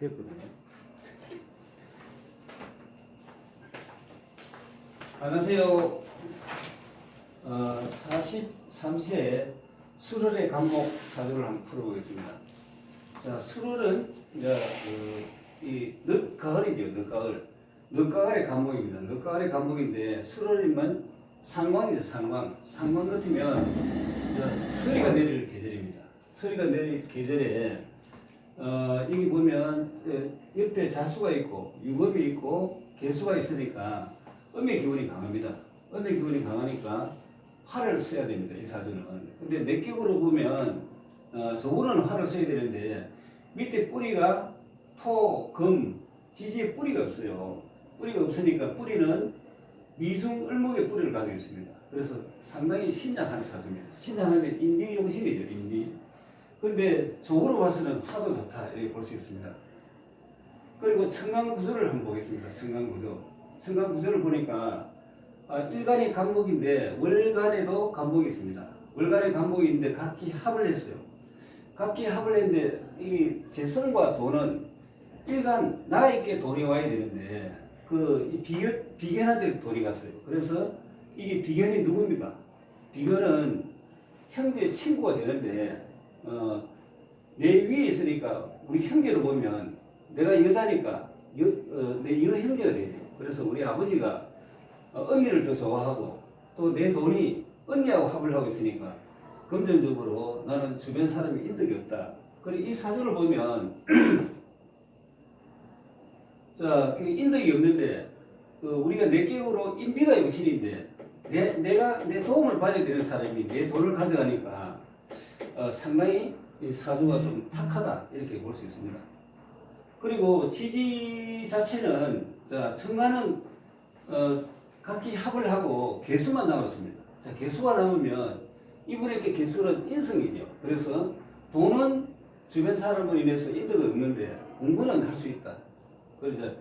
됐거든요. 안녕하세요. 43세 수월의 간목 사주를 한번 풀어보겠습니다. 자, 수월은 이제 이 늦가을이죠. 늦가을. 늦가을의 간목입니다. 늦가을의 간목인데 수월이면 상광이죠. 상광. 상광 같으면 이제 서리가 내릴 계절입니다. 서리가 내릴 계절에 여기 보면 옆에 자수가 있고 유금이 있고 개수가 있으니까 음의 기운이 강합니다. 음의 기운이 강하니까 화를 써야 됩니다. 이 사주는. 근데 내격으로 보면 저거는 화를 써야 되는데 밑에 뿌리가 토, 금, 지지에 뿌리가 없어요. 뿌리가 없으니까 뿌리는 미중 을목의 뿌리를 가지고 있습니다. 그래서 상당히 신약한 사주입니다. 신약하면 인비용신이죠. 인비. 근데 적으로 봐서는 화도 좋다 이렇게 볼 수 있습니다. 그리고 청강구조를 한번 보겠습니다. 청강구조. 청강구조를 보니까 일간이 간목인데 월간에도 간목이 있습니다. 월간에 간목이 있는데 각기 합을 했어요. 각기 합을 했는데 이 재성과 돈은 일간 나에게 돈이 와야 되는데 이 비견한테 돈이 갔어요. 그래서 이게 비견이 누굽니까? 비견은 형제 친구가 되는데 내 위에 있으니까 우리 형제로 보면 내가 여자니까 내 여형제가 되죠. 그래서 우리 아버지가 언니를 더 좋아하고 또 내 돈이 언니하고 합을 하고 있으니까 금전적으로 나는 주변 사람이 인덕이 없다. 그리고 이 사주를 보면 자, 인덕이 없는데 우리가 내격으로 인비가 용신인데 내가 내 도움을 받아야 되는 사람이 내 돈을 가져가니까 상당히 이 사주가 좀 탁하다 이렇게 볼 수 있습니다. 그리고 지지 자체는 자 청간은 각기 합을 하고 개수만 남았습니다. 자 개수가 남으면 이분에게 개수는 인성이죠. 그래서 돈은 주변 사람으로 인해서 인덕이 없는데 공부는 할 수 있다. 그래서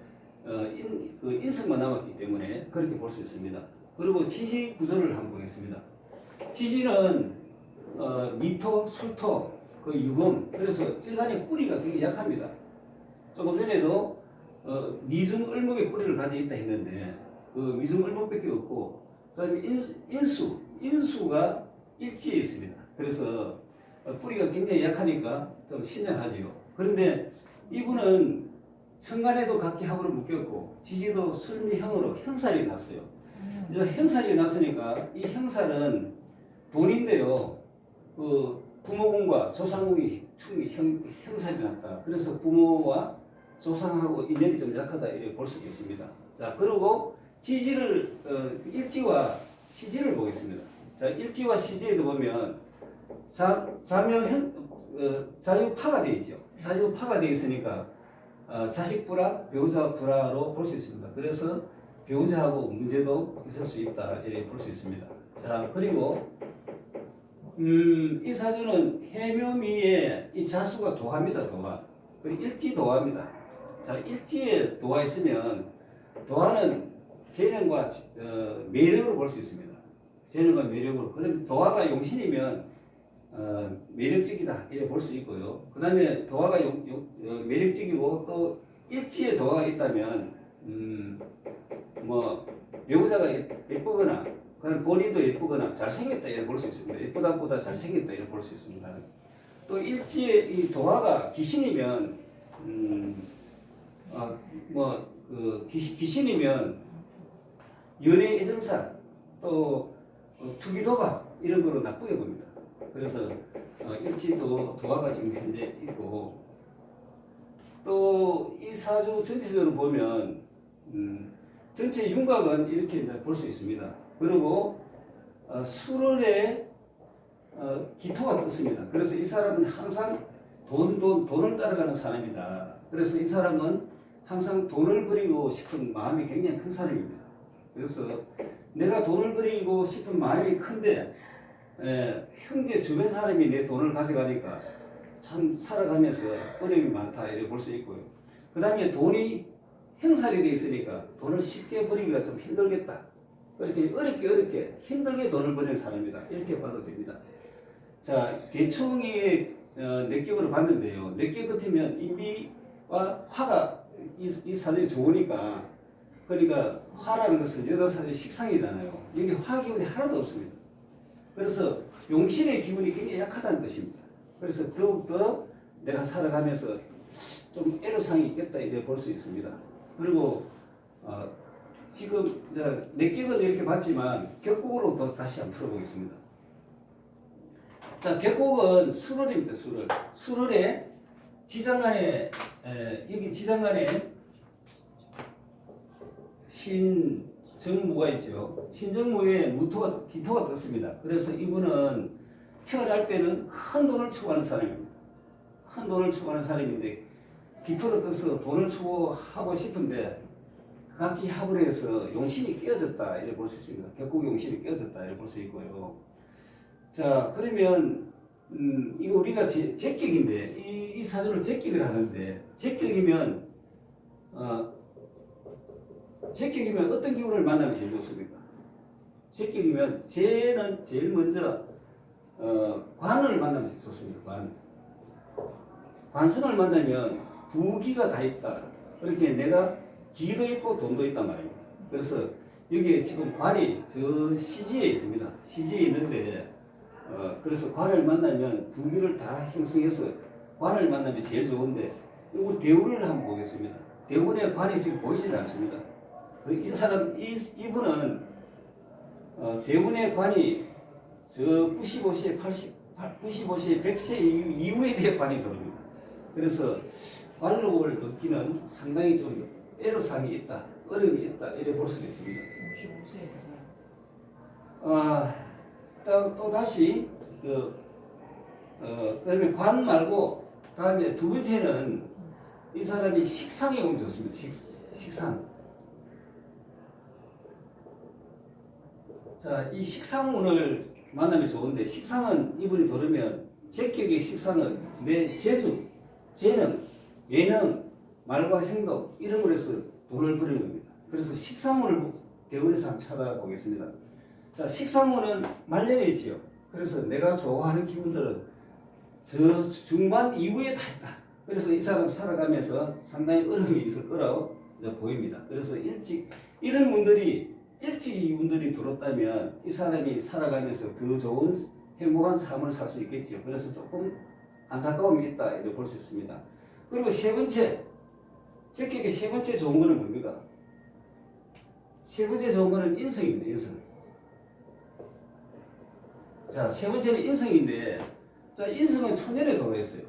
인성만 남았기 때문에 그렇게 볼 수 있습니다. 그리고 지지 구조를 한번 보겠습니다. 지지는 미토, 술토, 유금. 그래서 일간의 뿌리가 굉장히 약합니다. 조금 전에도 미중 을목의 뿌리를 가지고 있다 했는데 그 미중 을목밖에 없고 그다음에 인수가 일지에 있습니다. 그래서 뿌리가 굉장히 약하니까 좀 신약하지요. 그런데 이분은 천간에도 각기 합으로 묶였고 지지도 술미형으로 형살이 났어요. 이제 형살이 났으니까 이 형살은 돈인데요. 부모군과 조상군이 충분히 형살이 났다. 그래서 부모와 조상하고 인연이 좀 약하다 이렇게 볼 수 있습니다. 자, 그리고 지지를 일지와 시지를 보겠습니다. 자, 일지와 시지에도 보면 자유파가 되어 있죠. 자유파가 되어 있으니까 자식 불화, 배우자 불화로 볼 수 있습니다. 그래서 배우자하고 문제도 있을 수 있다 이렇게 볼 수 있습니다. 자, 그리고 이 사주는 해묘미에 이 자수가 도화입니다. 도화. 그리고 일지 도화입니다. 자, 일지에 도화 있으면 도화는 재능과 매력으로 볼 수 있습니다. 재능과 매력으로. 그다음에 도화가 용신이면 매력적이다 이렇게 볼 수 있고요. 그 다음에 도화가 매력적이고 또 일지에 도화가 있다면 뭐 배우자가 예쁘거나 그럼 본인도 예쁘거나 잘생겼다 이렇게 볼 수 있습니다. 예쁘다보다 잘생겼다 이렇게 볼 수 있습니다. 또 일지에 이 도화가 귀신이면 귀신이면 연애 애정사 또 투기 도박 이런 거로 나쁘게 봅니다. 그래서 일지도 도화가 지금 현재 있고 또 이 사주 전체적으로 보면 전체 윤곽은 이렇게 볼 수 있습니다. 그리고 수월에 기토가 떴습니다. 그래서 이 사람은 항상 돈을 따라가는 사람이다. 그래서 이 사람은 항상 돈을 버리고 싶은 마음이 굉장히 큰 사람입니다. 그래서 내가 돈을 버리고 싶은 마음이 큰데 형제 주변 사람이 내 돈을 가져가니까 참 살아가면서 어려움이 많다 이렇게 볼 수 있고요. 그 다음에 돈이 형살이 되어 있으니까 돈을 쉽게 버리기가 좀 힘들겠다. 그렇게 어렵게 힘들게 돈을 버리는 사람이다. 이렇게 봐도 됩니다. 자, 대충이 내격으로 봤는데요. 내격 같으면 인비 화가 이 사주에 좋으니까 그러니까 화라는 것은 여자 사주의 식상이잖아요. 여기 화 기운이 하나도 없습니다. 그래서 용신의 기운이 굉장히 약하다는 뜻입니다. 그래서 더욱더 내가 살아가면서 좀 애로사항이 있겠다 이렇게 볼 수 있습니다. 그리고 지금 내격은 이렇게 봤지만 격국으로 또 다시 한번 풀어보겠습니다. 자, 격국은 수월입니다. 수월. 수월에 지장간에 여기 지장간에 신정무가 있죠. 신정무에 기토가 떴습니다. 그래서 이분은 태어날 때는 큰 돈을 추구하는 사람입니다. 큰 돈을 추구하는 사람인데 기토를 떠서 돈을 추구하고 싶은데 각기 합을 해서 용신이 깨어졌다 이렇게 볼 수 있습니다. 격국 용신이 깨어졌다 이렇게 볼 수 있고요. 자, 그러면 이거 우리가 제격인데 이 사주를 제격을 하는데 제격이면 제격이면 어떤 기운을 만나면 제일 좋습니까? 제격이면 쟤는 제일 먼저 관을 만나면 제일 좋습니다. 관성을 만나면 부기가 다 있다. 그렇게 내가 기도 있고 돈도 있단 말입니다. 그래서 여기에 지금 관이 저 시지에 있습니다. 시지에 있는데 그래서 관을 만나면 부기를 다 형성해서 관을 만나면 제일 좋은데 우리 대운을 한번 보겠습니다. 대운의 관이 지금 보이질 않습니다. 이분은 대운의 관이 저 95세, 95세, 100세 이후에 대해 관이 들어옵니다. 그래서 관록을 얻기는 상당히 좀 애로사항이 있다, 어려움이 있다 이렇게 볼 수가 있습니다. 55세에 또 다시 그다음에 관 말고 다음에 두 번째는 이 사람이 식상에 오면 좋습니다. 식상. 자, 이 식상운을 만나면 좋은데 식상은 이분이 들으면 제격의 식상은 내 재주, 재능, 예능, 말과 행동 이런 걸 해서 돈을 버리는 겁니다. 그래서 식상운을 대운에서 한번 찾아보겠습니다. 자, 식상운은 말년에 있지요. 그래서 내가 좋아하는 기분들은 저 중반 이후에 다 있다. 그래서 이 사람 살아가면서 상당히 어려움이 있을 거라고 보입니다. 그래서 이런 운들이 일찍 이 운들이 들었다면 이 사람이 살아가면서 더 좋은 행복한 삶을 살 수 있겠죠. 그래서 조금 안타까움이 있다 이렇게 볼 수 있습니다. 그리고 세 번째, 적격의 세 번째 좋은 거는 뭡니까? 세 번째 좋은 거는 인성입니다. 인성. 자, 세 번째는 인성인데, 자, 인성은 초년에 들어있어요.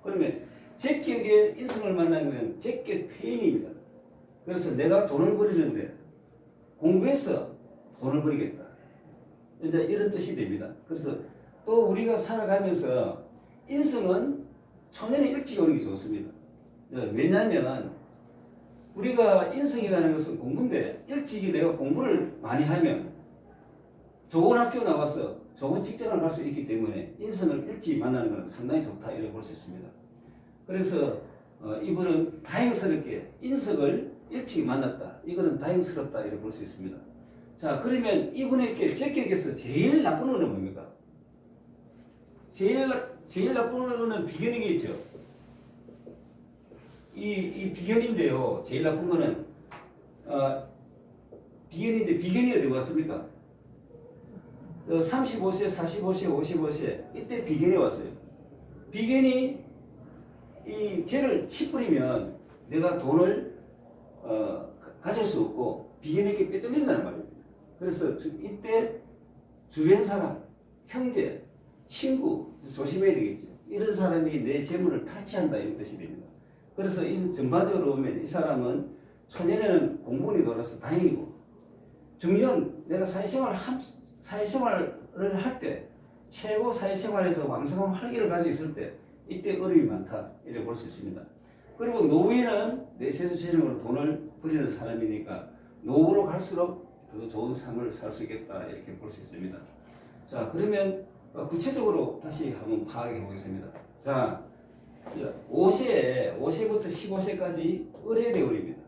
그러면 적격의 인성을 만나면 적격 폐인입니다. 그래서 내가 돈을 버리는데 공부해서 돈을 버리겠다. 이제 이런 뜻이 됩니다. 그래서 또 우리가 살아가면서 인성은 초년에 일찍 오는 게 좋습니다. 왜냐하면 우리가 인성이라는 것은 공부인데 일찍이 내가 공부를 많이 하면 좋은 학교 나와서 좋은 직장을 갈 수 있기 때문에 인성을 일찍 만나는 것은 상당히 좋다 이렇게 볼 수 있습니다. 그래서 이분은 다행스럽게 인성을 일찍 만났다. 이거는 다행스럽다 이렇게 볼 수 있습니다. 자, 그러면 이분에게 적격에서 제일 나쁜 운은 뭡니까? 제일 나쁜 운은 비견이겠죠. 이 비견인데요. 제일 나쁜 거는 비견인데 비견이 어디 왔습니까? 35세, 45세, 55세 이때 비견이 왔어요. 비견이 이 죄를 치뿌리면 내가 돈을 가질 수 없고 비견에게 빼돌린다는 말입니다. 그래서 이때 주변 사람, 형제, 친구 조심해야 되겠죠. 이런 사람이 내 재물을 탈취한다 이런 뜻이 됩니다. 그래서 전반적으로 보면 이 사람은 초년에는 공부운이 돌아서 다행이고 중년 내가 사회생활을 할 때 최고 사회생활에서 왕성한 활기를 가지고 있을 때 이때 어려움이 많다 이렇게 볼 수 있습니다. 그리고 노후에는 내 세수재능으로 돈을 벌이는 사람이니까 노후로 갈수록 더 좋은 삶을 살 수 있겠다 이렇게 볼 수 있습니다. 자, 그러면 구체적으로 다시 한번 파악해 보겠습니다. 자, 5세부터 15세까지 을해대운입니다.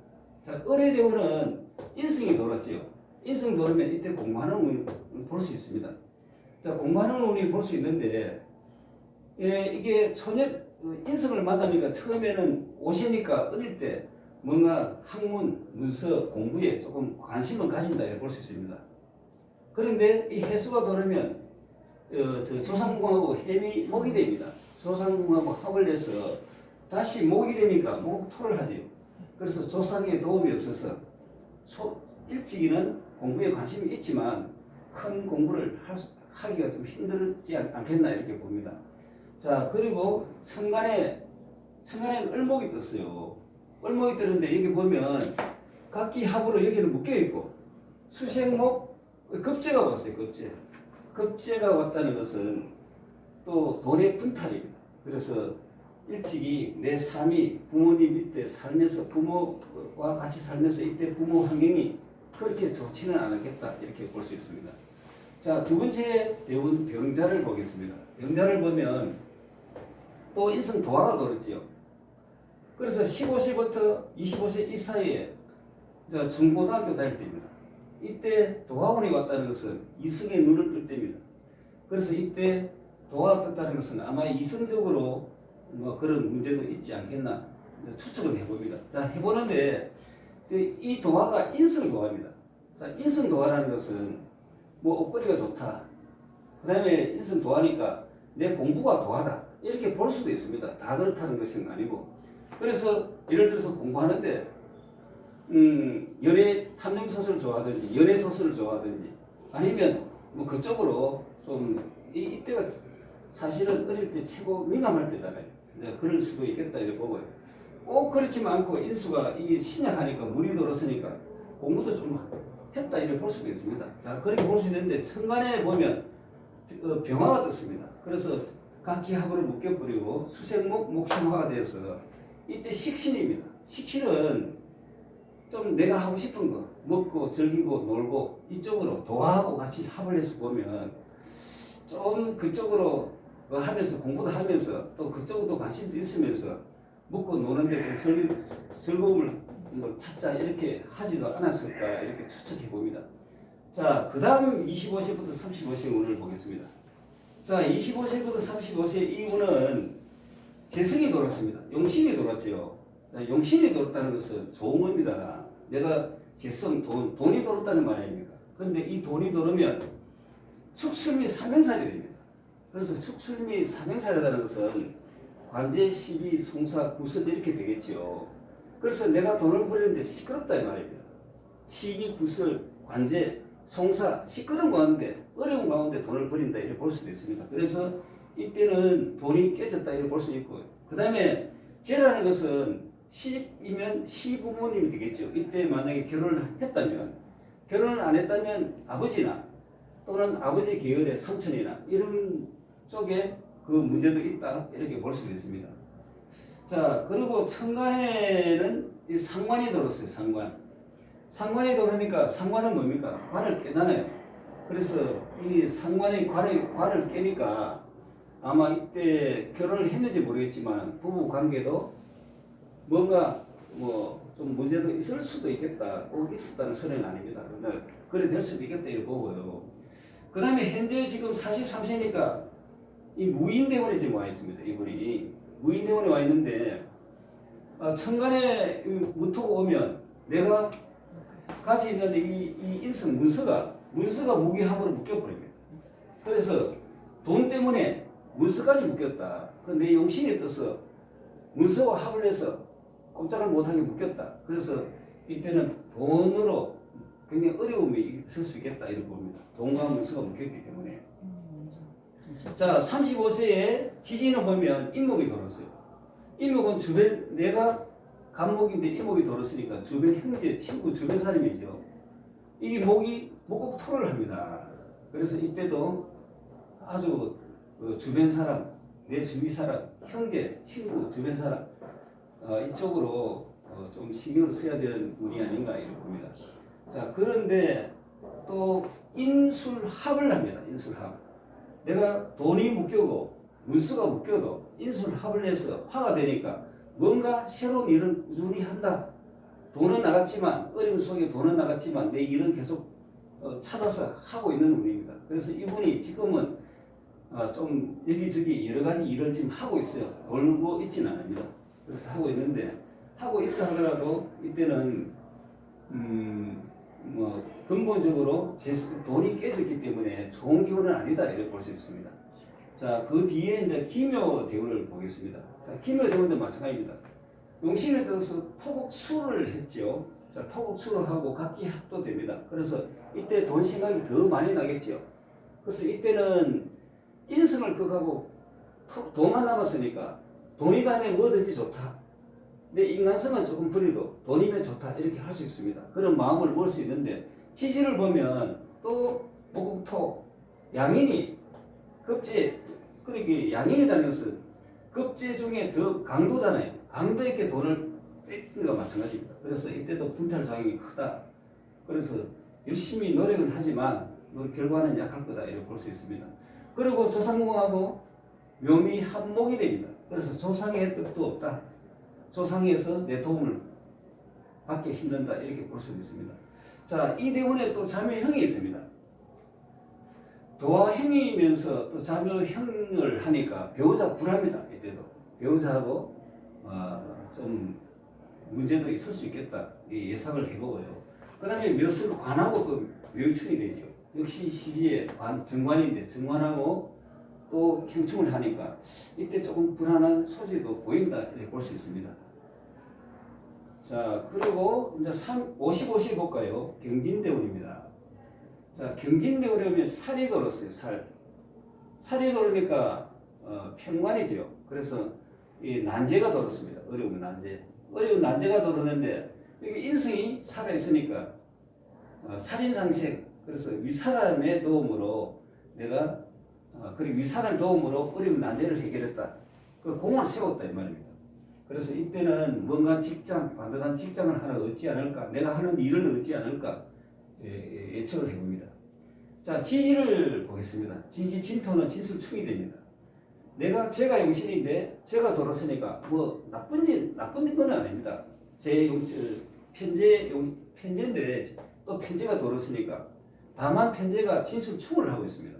자, 을해대운은 인성이 돌았지요. 인성 돌으면 이때 공부하는 운을 볼 수 있습니다. 자, 공부하는 운이 볼 수 있는데 이게 인성을 만나니까 처음에는 오시니까 어릴 때 뭔가 학문, 문서, 공부에 조금 관심을 가진다 이렇게 볼 수 있습니다. 그런데 이 해수가 돌으면 조상궁하고 햄이 목이 됩니다. 조상궁하고 합을 내서 다시 목이 되니까 목토를 하지요. 그래서 조상의 도움이 없어서 일찍이는 공부에 관심이 있지만 큰 공부를 하기가 좀 힘들지 않겠나 이렇게 봅니다. 자, 그리고 천간에는 을목이 떴어요. 을목이 뜨는데 여기 보면 각기 합으로 여기는 묶여 있고 수생목 급제가 왔어요. 급제가 왔다는 것은 또 돈의 분탈입니다. 그래서 일찍이 내 삶이 부모님 밑에 살면서 부모와 같이 살면서 이때 부모 환경이 그렇게 좋지는 않았겠다 이렇게 볼 수 있습니다. 자, 두 번째 배운 병자를 보겠습니다. 병자를 보면 또 인성 도화가 돌았지요. 그래서 15세부터 25세 이 사이에 중고등학교 다닐 때입니다. 이때 도화운이 왔다는 것은 이성의 눈을 뜰 때입니다. 그래서 이때 도화가 떴다는 것은 아마 이성적으로 뭐 그런 문제도 있지 않겠나 추측을 해봅니다. 자, 해보는데 이 도화가 인성 도화입니다. 자, 인성 도화라는 것은 뭐 옷걸이가 좋다. 그 다음에 인성 도화니까 내 공부가 도화다. 이렇게 볼 수도 있습니다. 다 그렇다는 것은 아니고. 그래서 예를 들어서 공부하는데 연애 탐정 소설을 좋아하든지 연애 소설을 좋아하든지 아니면 뭐 그쪽으로 좀 이때가 사실은 어릴 때 최고 민감할 때잖아요. 그럴 수도 있겠다 이렇게 보고요. 꼭 그렇지만 않고 인수가 이 신약하니까 물이 들어서니까 공부도 좀 했다 이렇게 볼 수도 있습니다. 자, 그렇게 볼 수 있는데 천간에 보면 병화가 떴습니다. 그래서 각기 합으로 묶여버리고 수생목 목생화가 되어서 이때 식신입니다. 식신은 좀 내가 하고 싶은 거 먹고 즐기고 놀고 이쪽으로 도화하고 같이 합을 해서 보면 좀 그쪽으로 하면서 공부도 하면서 또 그쪽으로 관심도 있으면서 먹고 노는데 좀 즐거움을 뭐 찾자 이렇게 하지도 않았을까 이렇게 추측해 봅니다. 자, 그 다음 25세부터 35세 운을 보겠습니다. 자, 25세부터 35세 이 운은 재성이 돌았습니다. 용신이 돌았죠. 용신이 돌았다는 것은 좋은 겁니다. 내가 재성, 돈이 돌았다는 말 아닙니까? 그런데 이 돈이 돌으면 축술미 삼행살이 됩니다. 그래서 축술미 삼행살이라는 것은 관제, 시비, 송사, 구설 이렇게 되겠죠. 그래서 내가 돈을 벌이는데 시끄럽다 이 말입니다. 시비, 구설, 관제, 송사, 시끄러운 가운데 어려운 가운데 돈을 벌인다 이렇게 볼 수도 있습니다. 그래서 이때는 돈이 깨졌다 이렇게 볼 수 있고요. 그 다음에 재라는 것은 시집이면 시부모님이 되겠죠. 이때 만약에 결혼을 했다면 결혼을 안 했다면 아버지나 또는 아버지 계열의 삼촌이나 이런 쪽에 그 문제도 있다 이렇게 볼 수 있습니다. 자, 그리고 천간에는 이 상관이 들었어요. 상관이 들어오니까 상관은 뭡니까? 관을 깨잖아요. 그래서 이 상관이 관을 깨니까 아마 이때 결혼을 했는지 모르겠지만 부부 관계도 뭔가 뭐 좀 문제도 있을 수도 있겠다. 꼭 있었다는 소리는 아닙니다. 그런데 그래 될 수도 있겠다 이렇게 보고요. 그 다음에 현재 지금 43세니까 이 무인대원에 지금 와 있습니다. 이분이 무인대원에 와 있는데 천간에 무토가 오면 내가 가지고 있는 이 인성 문서가 무기합으로 묶여버립니다. 그래서 돈 때문에 문서까지 묶였다. 근데 용신이 떠서 문서와 합을 해서 꼼짝을 못하게 묶였다. 그래서 이때는 돈으로 굉장히 어려움이 있을 수 있겠다 이렇게 봅니다. 돈과 문서가 묶였기 때문에. 자, 35세에 지진을 보면 인목이 돌았어요. 인목은 주변 내가 간목인데 인목이 돌았으니까 주변 형제, 친구, 주변 사람이죠. 이 목이 목국토를 합니다. 그래서 이때도 아주 주변 사람, 내 주위 사람, 형제, 친구, 주변 사람 이쪽으로 좀 신경을 써야 되는 운이 아닌가 이렇게 봅니다. 자, 그런데 또 인술합을 합니다. 인술합. 내가 돈이 묶여고 문수가 묶여도 인술합을 해서 화가 되니까 뭔가 새로운 일은 꾸준히 한다. 돈은 나갔지만 어려움 속에 돈은 나갔지만 내 일은 계속 찾아서 하고 있는 운입니다. 그래서 이분이 지금은 좀 여기저기 여러 가지 일을 지금 하고 있어요. 돌고 있지는 않습니다. 그래서 하고 있는데 하고 있다 하더라도 이때는 뭐 근본적으로 돈이 깨졌기 때문에 좋은 기운은 아니다 이렇게 볼 수 있습니다. 자, 그 뒤에 이제 기묘 대운을 보겠습니다. 자, 기묘 대운도 마찬가지입니다. 용신에 들어서 토국수를 했죠. 자, 토국수를 하고 각기합도 됩니다. 그래서 이때 돈 생각이 더 많이 나겠죠. 그래서 이때는 인성을 극하고 돈만 남았으니까 돈이 가면 뭐든지 좋다. 내 인간성은 조금 버리도 돈이면 좋다 이렇게 할 수 있습니다. 그런 마음을 먹을 수 있는데 지지를 보면 또 목금토 양인이 급제 그러게 양인이라는 것은 급제 중에 더 강도잖아요. 강도에게 돈을 뺏긴 것과 마찬가지입니다. 그래서 이때도 분탈 작용이 크다. 그래서 열심히 노력은 하지만 결과는 약할 거다 이렇게 볼 수 있습니다. 그리고 조상궁하고 묘미 합목이 됩니다. 그래서 조상의 뜻도 없다. 조상에서 내 도움을 받기 힘든다 이렇게 볼 수 있습니다. 자, 이 대운에 또 자묘형이 있습니다. 도화형이면서 또 자묘형을 하니까 배우자 불합니다. 이때도 배우자하고 좀 문제도 있을 수 있겠다 예상을 해보고요. 그 다음에 묘술 관하고 또 묘유충이 되죠. 역시 시지의 정관인데 정관하고 또 형충을 하니까 이때 조금 불안한 소지도 보인다 이렇게 볼 수 있습니다. 자, 그리고 이제 50 볼까요? 경진대운입니다. 자, 경진대운에 오면 살이 돌았어요. 살이 돌으니까 편관이죠. 그래서 이 난제가 돌았습니다. 어려운 난제가 돌았는데 여기 인성이 살아 있으니까 살인상색. 그래서 윗사람의 도움으로 내가 그리고 윗사람의 도움으로 어려운 난제를 해결했다. 그 공을 세웠다 이 말입니다. 그래서 이때는 뭔가 반듯한 직장을 하나 얻지 않을까, 내가 하는 일을 얻지 않을까 예측을 해봅니다. 자, 지지를 보겠습니다. 지지 진토는 진술충이 됩니다. 제가 용신인데 제가 돌았으니까 뭐 나쁜 건 아닙니다. 제 편제인데 또 편제가 돌았으니까 다만 편제가 진술충을 하고 있습니다.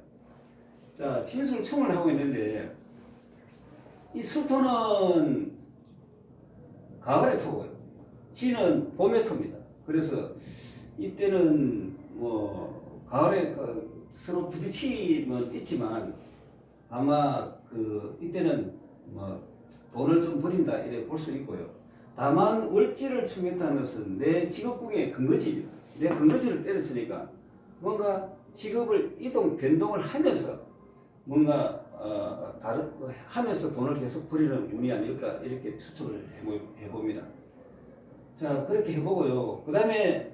자, 진술충을 하고 있는데 이 수토는 가을에 토고요. 지는 봄에 톱니다. 그래서 이때는 뭐 가을에 서로 부딪힘은 있지만 아마 이때는 뭐 돈을 좀 버린다 이렇게 볼 수 있고요. 다만 월지를 충했다는 것은 내 직업궁의 근거지입니다. 내 근거지를 때렸으니까 뭔가 직업을 변동을 하면서 뭔가 하면서 돈을 계속 버리는 운이 아닐까 이렇게 추측을 해봅니다. 자, 그렇게 해보고요. 그 다음에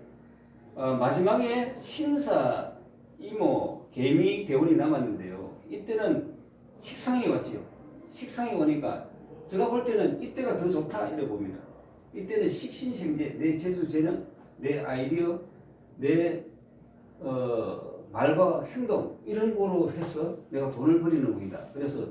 마지막에 신사, 이모, 개미 대운이 남았는데요. 이때는 식상이 왔지요. 식상이 오니까 제가 볼 때는 이때가 더 좋다 이래 봅니다. 이때는 식신생재, 내 재주재능, 내 아이디어, 내 말과 행동 이런 거로 해서 내가 돈을 버리는 운이다. 그래서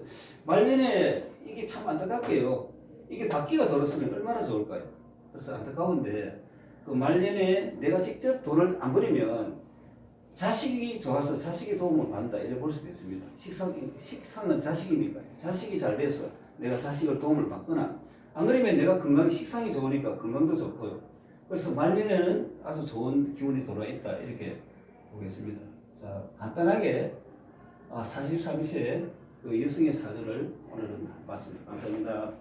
말년에 이게 참 안타깝게요. 이게 바퀴가 돌았으면 얼마나 좋을까요? 그래서 안타까운데 그 말년에 내가 직접 돈을 안 버리면 자식이 좋아서 자식이 도움을 받는다 이렇게 볼 수도 있습니다. 식상은 자식이니까요. 자식이 잘 돼서 내가 자식을 도움을 받거나 안 그러면 내가 식상이 좋으니까 건강도 좋고요. 그래서 말년에는 아주 좋은 기운이 돌아있다 이렇게 보겠습니다. 자, 간단하게 43세 그 여성의 사주를 오늘은 봤습니다. 감사합니다.